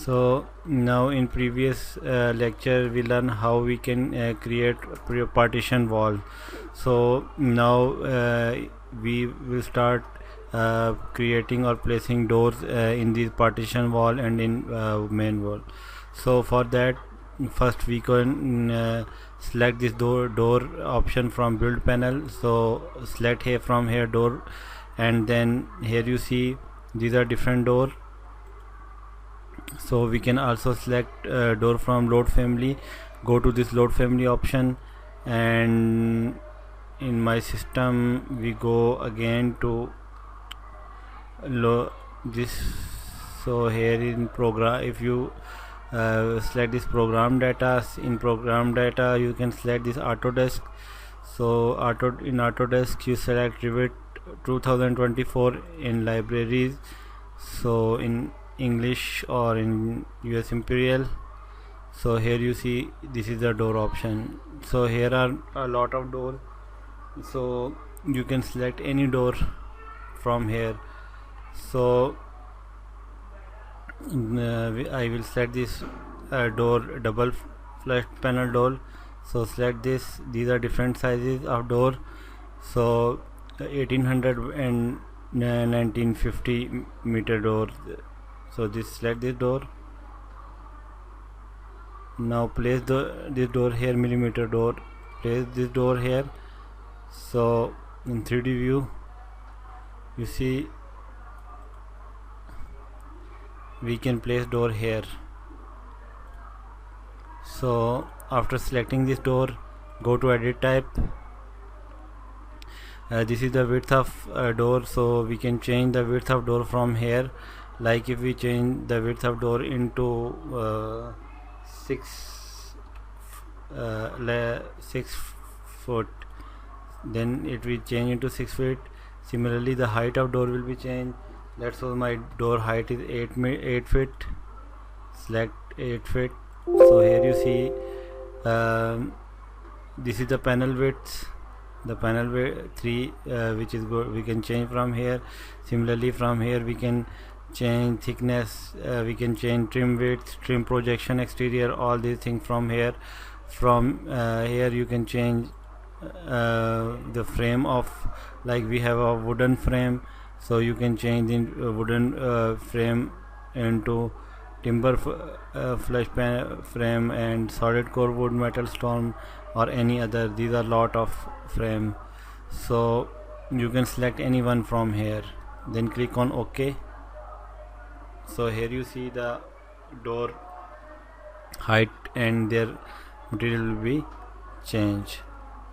So now in previous lecture we learn how we can create partition wall. So now we will start creating or placing doors in this partition wall and in main wall. So for that, first we can select this door option from build panel. So select here from here door, and then here you see these are different door. So we can also select door from load family. Go to this load family option, and in my system we go again to this. So here in program, if you select this program data, in program data you can select this Autodesk. So in Autodesk you select Revit 2024 in libraries, so in English or in US Imperial. So here you see this is the door option. So here are a lot of doors, so you can select any door from here. So I will select this door, double flush panel door. So select this. These are different sizes of door. So 1800 and 1950 meter door. So select this door. Now place this door here, millimeter door. Place this door here. So in 3D view you see we can place door here. So after selecting this door, go to edit type. This is the width of door, so we can change the width of door from here. Like if we change the width of door into 6 foot, then it will change into 6 feet. Similarly the height of door will be changed. Let's suppose my door height is 8 feet. Select 8 feet. So here you see this is the panel width. The panel width 3 which is good, we can change from here. Similarly from here we can change thickness, we can change trim width, trim projection, exterior, all these things from here. From here you can change the frame of, like we have a wooden frame, so you can change the wooden frame into timber flush frame and solid core wood, metal stone, or any other. These are lot of frame, so you can select any one from here, then click on OK. So here you see the door height and their material will be changed.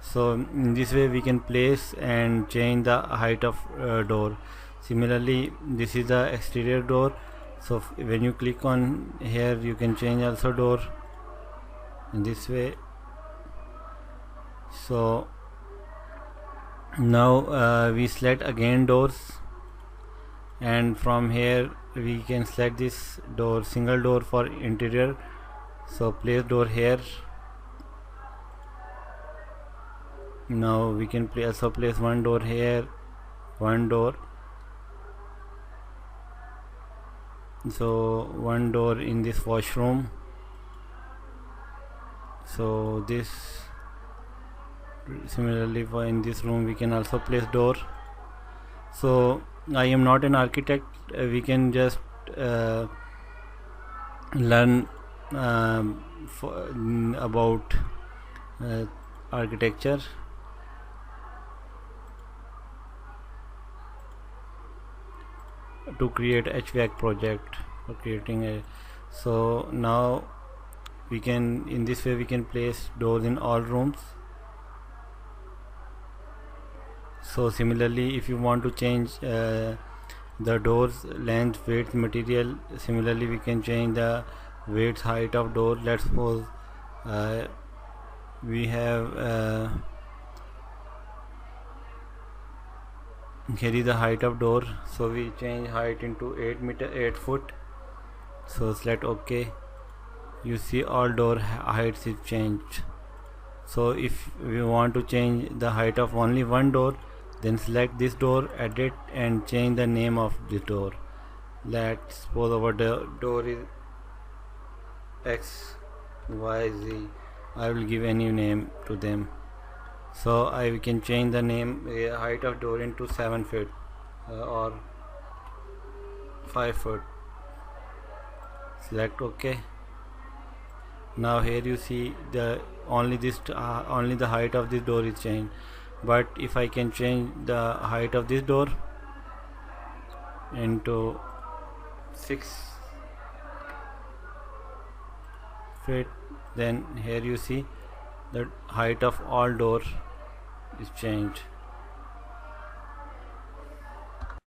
So in this way we can place and change the height of door. Similarly this is the exterior door, so when you click on here you can change also door in this way. So now we select again doors, and from here we can select this door, single door for interior. So place door here. Now we can also place one door here, one door. So one door in this washroom. So this, similarly for in this room we can also place door. So I am not an architect, we can just learn about architecture. To create HVAC project for creating a, so now we can, in this way we can place doors in all rooms. So similarly if you want to change the doors length, width, material, similarly we can change the width, height of door. Let's suppose we have here is the height of door, so we change height into 8 foot. So select OK. You see all door heights is changed. So if we want to change the height of only one door, then select this door, edit, and change the name of this door. Let's suppose our door is X, Y, Z. I will give any name to them. So I can change the name height of door into 7 feet or 5 foot. Select OK. Now here you see the only the height of this door is changed, but if I can change the height of this door into 6 feet, then here you see the height of all door is changed.